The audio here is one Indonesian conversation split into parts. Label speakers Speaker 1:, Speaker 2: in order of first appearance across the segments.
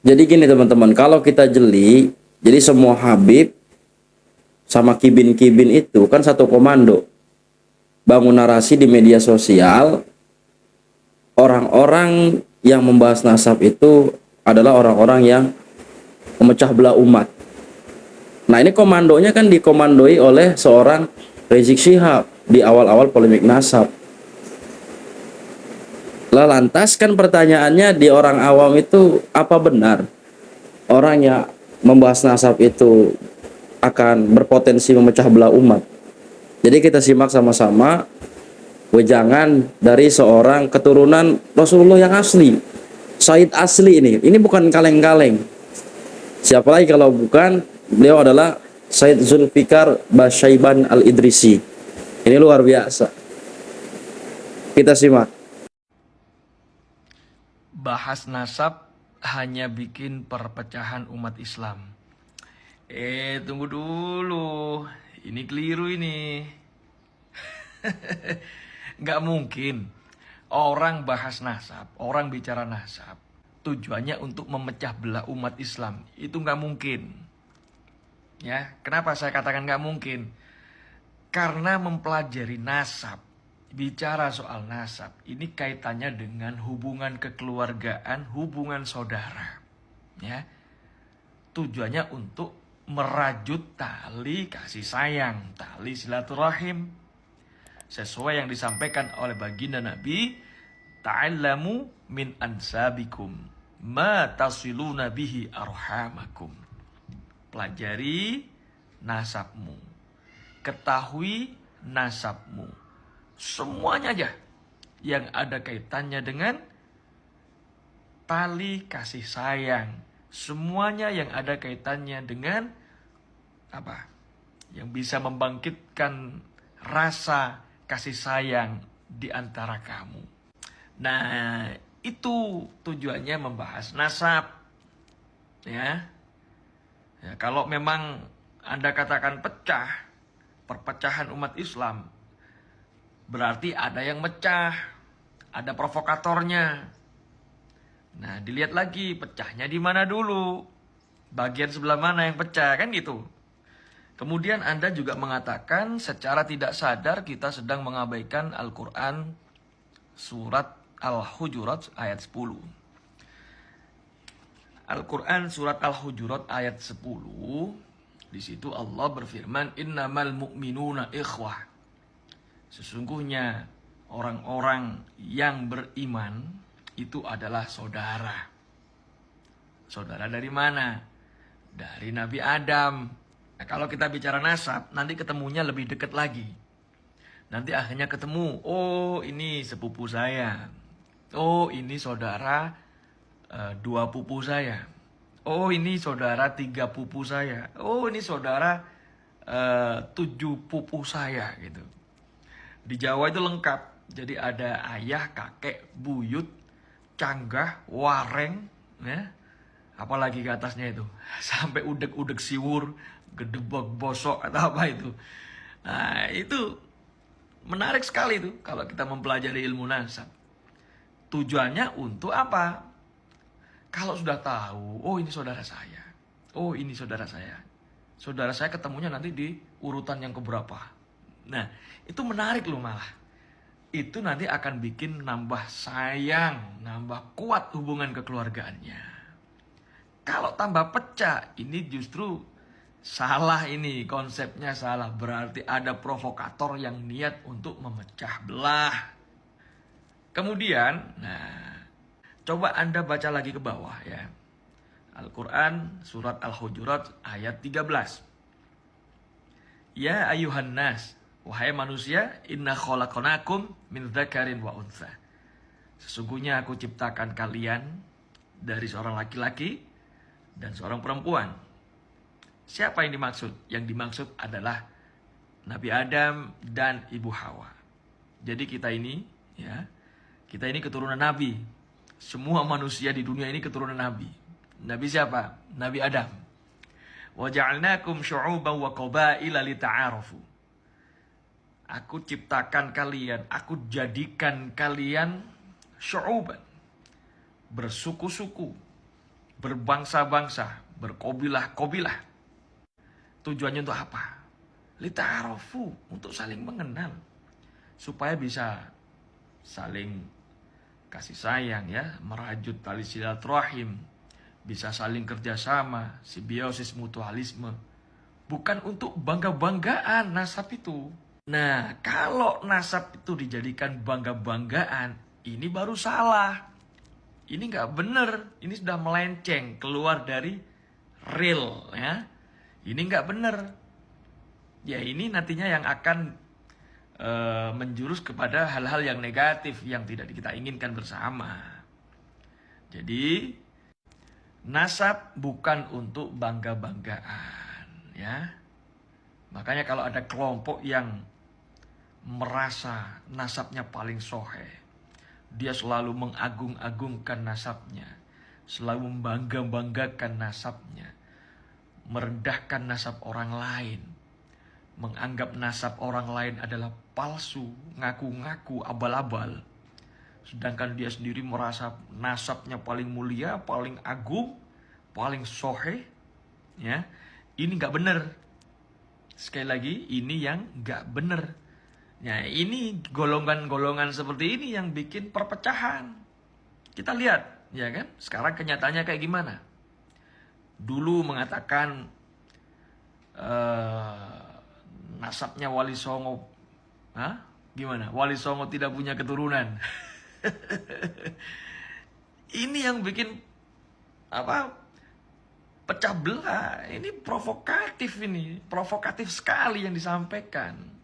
Speaker 1: Jadi gini teman-teman, kalau kita jeli, jadi semua Habib sama Kibin-Kibin itu kan satu komando. Bangun narasi di media sosial, orang-orang yang membahas nasab itu adalah orang-orang yang memecah belah umat. Nah ini komandonya kan dikomandoi oleh seorang Rizik Syihab di awal-awal polemik nasab. Lah lantas kan pertanyaannya di orang awam itu, apa benar orang yang membahas nasab itu akan berpotensi memecah belah umat? Jadi kita simak sama-sama wejangan dari seorang keturunan Rasulullah yang asli, Said asli ini. Ini bukan kaleng-kaleng. Siapa lagi kalau bukan beliau adalah Said Zulfikar Basyaiban Al-Idrisi. Ini luar biasa. Kita simak.
Speaker 2: Bahas nasab hanya bikin perpecahan umat Islam. Tunggu dulu. Ini keliru ini. Nggak mungkin orang bahas nasab, orang bicara nasab, tujuannya untuk memecah belah umat Islam. Itu nggak mungkin. Ya, kenapa saya katakan nggak mungkin? Karena mempelajari nasab, bicara soal nasab, ini kaitannya dengan hubungan kekeluargaan, hubungan saudara. Ya, tujuannya untuk merajut tali kasih sayang, tali silaturahim. Sesuai yang disampaikan oleh baginda Nabi, ta'allamu min ansabikum ma tasiluna bihi arhamakum. Pelajari nasabmu, ketahui nasabmu, semuanya aja yang ada kaitannya dengan tali kasih sayang, semuanya yang ada kaitannya dengan apa? Yang bisa membangkitkan rasa kasih sayang di antara kamu. Nah, itu tujuannya membahas nasab. Ya. Ya, kalau memang Anda katakan pecah, perpecahan umat Islam, berarti ada yang mecah, ada provokatornya. Nah, dilihat lagi pecahnya di mana dulu, bagian sebelah mana yang pecah, kan gitu. Kemudian Anda juga mengatakan secara tidak sadar kita sedang mengabaikan Al-Quran surat Al-Hujurat ayat 10. Al-Quran surat Al-Hujurat ayat 10, di situ Allah berfirman, innamal mu'minuna ikhwah. Sesungguhnya orang-orang yang beriman itu adalah saudara. Saudara dari mana? Dari Nabi Adam. Nah, kalau kita bicara nasab, nanti ketemunya lebih dekat lagi. Nanti akhirnya ketemu, oh ini sepupu saya. Oh ini saudara 2 pupu saya. Oh ini saudara 3 pupu saya. Oh ini saudara 7 pupu saya gitu. Di Jawa itu lengkap. Jadi ada ayah, kakek, buyut, canggah, wareng, ya. Apalagi ke atasnya itu. Sampai udek-udek siwur, gedebok bosok atau apa itu. Nah, itu menarik sekali tuh kalau kita mempelajari ilmu nasab. Tujuannya untuk apa? Kalau sudah tahu, oh ini saudara saya. Oh ini saudara saya. Saudara saya ketemunya nanti di urutan yang keberapa. Nah, itu menarik loh malah. Itu nanti akan bikin nambah sayang, nambah kuat hubungan kekeluargaannya. Kalau tambah pecah, ini justru salah ini, konsepnya salah. Berarti ada provokator yang niat untuk memecah belah. Kemudian, nah, coba Anda baca lagi ke bawah ya. Al-Quran surat Al-Hujurat ayat 13. Ya ayuhan nas, wahai manusia, inna khalaqnakum min dzakarin wa untha. Sesungguhnya aku ciptakan kalian dari seorang laki-laki dan seorang perempuan. Siapa yang dimaksud? Yang dimaksud adalah Nabi Adam dan Ibu Hawa. Jadi kita ini, ya, kita ini keturunan Nabi. Semua manusia di dunia ini keturunan Nabi. Nabi siapa? Nabi Adam. Wa ja'alnakum syu'uban wa qabaila lita'arafu. Aku ciptakan kalian, aku jadikan kalian syu'uban, bersuku-suku, berbangsa-bangsa, berkobilah-kobilah. Tujuannya untuk apa? Lita'arofu, untuk saling mengenal. Supaya bisa saling kasih sayang ya, merajut tali silaturahim, bisa saling kerjasama, simbiosis mutualisme. Bukan untuk bangga-banggaan nasab itu. Nah, kalau nasab itu dijadikan bangga-banggaan, ini baru salah. Ini nggak bener, ini sudah melenceng, keluar dari real ya. Ini nggak bener. Ya ini nantinya yang akan menjurus kepada hal-hal yang negatif yang tidak kita inginkan bersama. Jadi nasab bukan untuk bangga-banggaan ya. Makanya kalau ada kelompok yang merasa nasabnya paling soheh, dia selalu mengagung-agungkan nasabnya, selalu membangga-banggakan nasabnya, merendahkan nasab orang lain, menganggap nasab orang lain adalah palsu, ngaku-ngaku abal-abal. Sedangkan dia sendiri merasa nasabnya paling mulia, paling agung, paling soheh. Ya, ini nggak benar. Sekali lagi, ini yang nggak benar. Ya, ini golongan-golongan seperti ini yang bikin perpecahan. Kita lihat, ya kan? Sekarang kenyataannya kayak gimana? Dulu mengatakan nasabnya Wali Songo, gimana? Wali Songo tidak punya keturunan. Ini yang bikin pecah belah. Ini provokatif sekali yang disampaikan.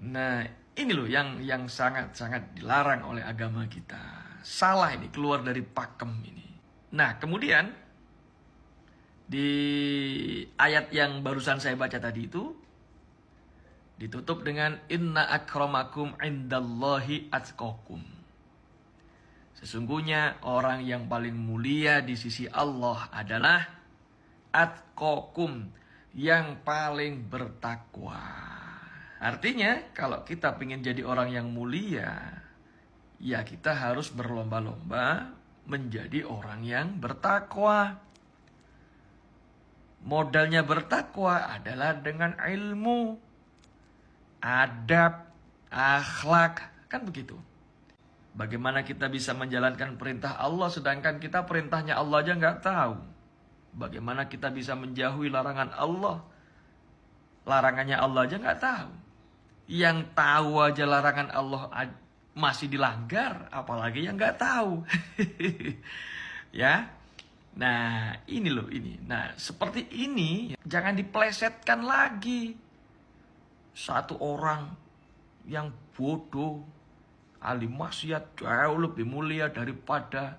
Speaker 2: Nah, ini loh yang sangat-sangat dilarang oleh agama kita. Salah ini, keluar dari pakem ini. Nah, kemudian di ayat yang barusan saya baca tadi itu ditutup dengan inna akramakum indallahi atqakum. Sesungguhnya orang yang paling mulia di sisi Allah adalah atqakum, yang paling bertakwa. Artinya kalau kita ingin jadi orang yang mulia, ya kita harus berlomba-lomba menjadi orang yang bertakwa. Modalnya bertakwa adalah dengan ilmu, adab, akhlak, kan begitu. Bagaimana kita bisa menjalankan perintah Allah sedangkan kita perintahnya Allah aja nggak tahu? Bagaimana kita bisa menjauhi larangan Allah, larangannya Allah aja nggak tahu? Yang tahu aja larangan Allah masih dilanggar, apalagi yang nggak tahu. Ya. Nah, ini loh ini. Nah, seperti ini jangan dipelesetkan lagi. Satu orang yang bodoh, ahli maksiat jauh lebih mulia daripada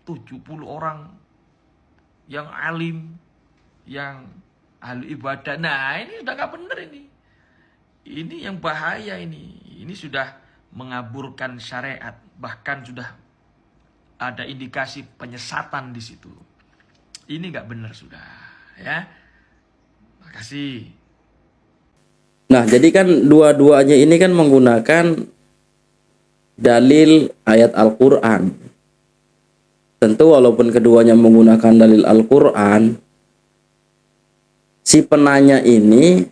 Speaker 2: 70 orang yang alim, yang ahli ibadah. Nah, ini udah gak bener ini. Ini yang bahaya ini. Ini sudah mengaburkan syariat, bahkan sudah ada indikasi penyesatan di situ. Ini nggak benar sudah, ya. Makasih.
Speaker 1: Nah, jadi kan dua-duanya ini kan menggunakan dalil ayat Al-Quran. Tentu walaupun keduanya menggunakan dalil Al-Quran, si penanya ini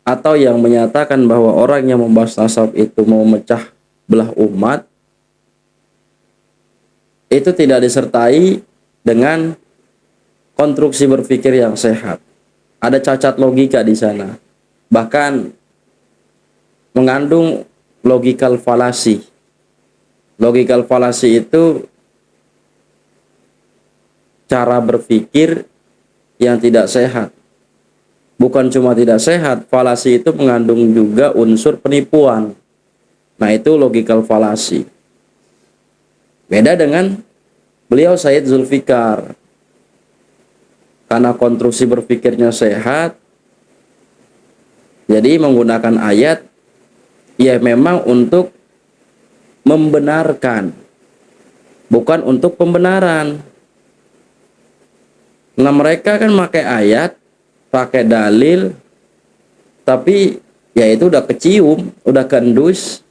Speaker 1: atau yang menyatakan bahwa orang yang membahas nasab itu mau memecah belah umat, itu tidak disertai dengan konstruksi berpikir yang sehat. Ada cacat logika di sana. Bahkan mengandung logical fallacy. Logical fallacy itu cara berpikir yang tidak sehat. Bukan cuma tidak sehat, fallacy itu mengandung juga unsur penipuan. Nah, itu logical fallacy. Beda dengan beliau Said Zulfikar, karena konstruksi berpikirnya sehat, jadi menggunakan ayat ya memang untuk membenarkan, bukan untuk pembenaran. Nah, mereka kan pakai ayat, pakai dalil, tapi ya itu udah kecium, udah kendus.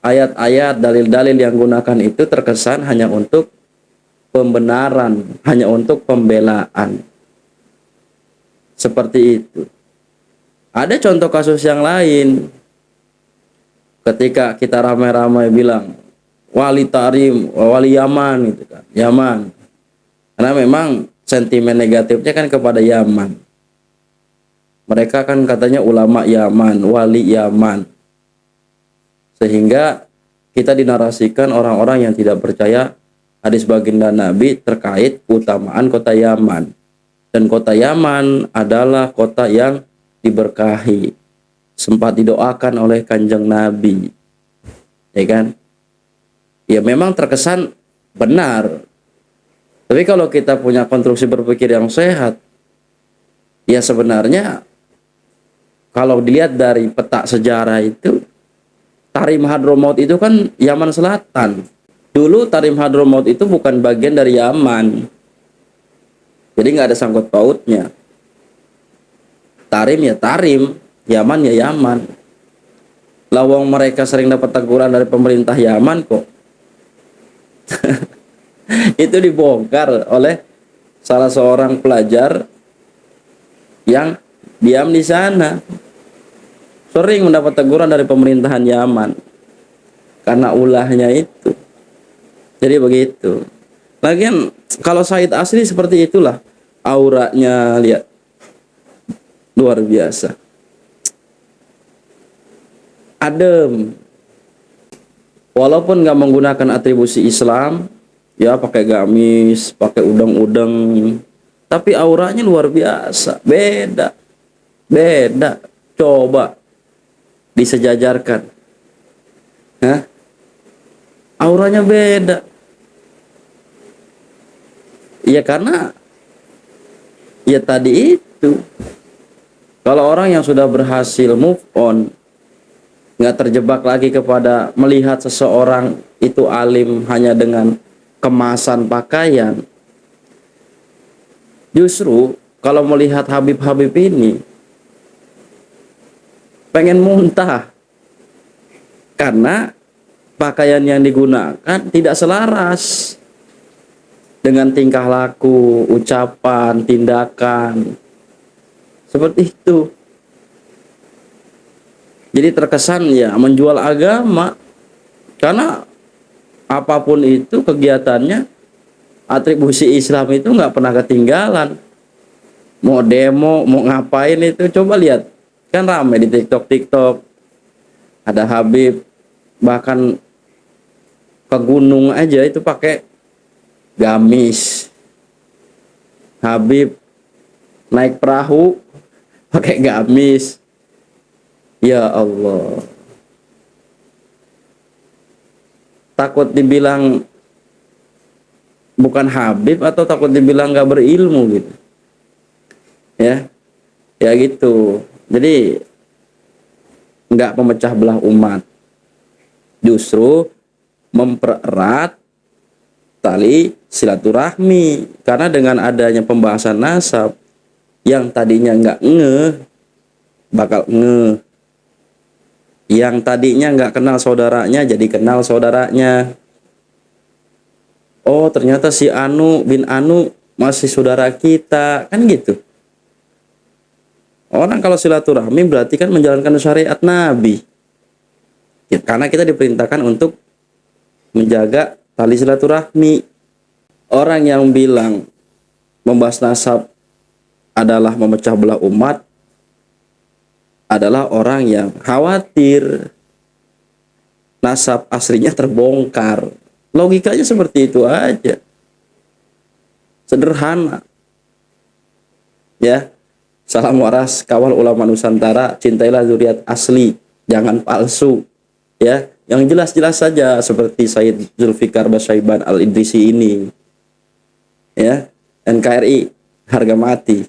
Speaker 1: Ayat-ayat, dalil-dalil yang gunakan itu terkesan hanya untuk pembenaran, hanya untuk pembelaan. Seperti itu. Ada contoh kasus yang lain. Ketika kita ramai-ramai bilang wali Tarim, wali Yaman gitu kan. Yaman. Karena memang sentimen negatifnya kan kepada Yaman. Mereka kan katanya ulama Yaman, wali Yaman. Sehingga kita dinarasikan orang-orang yang tidak percaya hadis baginda Nabi terkait keutamaan kota Yaman. Dan kota Yaman adalah kota yang diberkahi. Sempat didoakan oleh Kanjeng Nabi. Ya kan? Ya memang terkesan benar. Tapi kalau kita punya konstruksi berpikir yang sehat, ya sebenarnya kalau dilihat dari peta sejarah itu, Tarim Hadramaut itu kan Yaman Selatan. Dulu Tarim Hadramaut itu bukan bagian dari Yaman. Jadi nggak ada sangkut pautnya. Tarim ya Tarim, Yaman ya Yaman. Lawang mereka sering dapat teguran dari pemerintah Yaman kok. Itu dibongkar oleh salah seorang pelajar yang diam di sana. Sering mendapat teguran dari pemerintahan Yaman karena ulahnya itu. Jadi begitu. Lagian kalau Said asli seperti itulah, auranya lihat luar biasa. Adem. Walaupun nggak menggunakan atribusi Islam, ya pakai gamis, pakai udeng-udeng, tapi auranya luar biasa. Beda. Coba disejajarkan. Hah? Auranya beda. Ya karena ya tadi itu. Kalau orang yang sudah berhasil move on, nggak terjebak lagi kepada melihat seseorang itu alim hanya dengan kemasan pakaian. Justru kalau melihat Habib-Habib ini pengen muntah karena pakaian yang digunakan tidak selaras dengan tingkah laku, ucapan, tindakan seperti itu. Jadi terkesan ya menjual agama, karena apapun itu kegiatannya, atribusi Islam itu nggak pernah ketinggalan. Mau demo, mau ngapain itu, coba lihat. Kan ramai di TikTok. Ada Habib, bahkan ke gunung aja itu pakai gamis. Habib naik perahu pakai gamis. Ya Allah. Takut dibilang bukan Habib atau takut dibilang nggak berilmu gitu. Ya gitu. Jadi nggak memecah belah umat, justru mempererat tali silaturahmi. Karena dengan adanya pembahasan nasab, yang tadinya nggak bakal yang tadinya nggak kenal saudaranya jadi kenal saudaranya. Oh ternyata si Anu bin Anu masih saudara kita, kan gitu. Orang kalau silaturahmi berarti kan menjalankan syariat Nabi. Ya, karena kita diperintahkan untuk menjaga tali silaturahmi. Orang yang bilang membahas nasab adalah memecah belah umat adalah orang yang khawatir nasab aslinya terbongkar. Logikanya seperti itu aja. Sederhana. Ya. Salam waras kawal ulama Nusantara, cintailah zuriat asli, jangan palsu. Ya, yang jelas-jelas saja seperti Said Zulfikar Basyaiban Al-Idrisi ini. Ya, NKRI harga mati.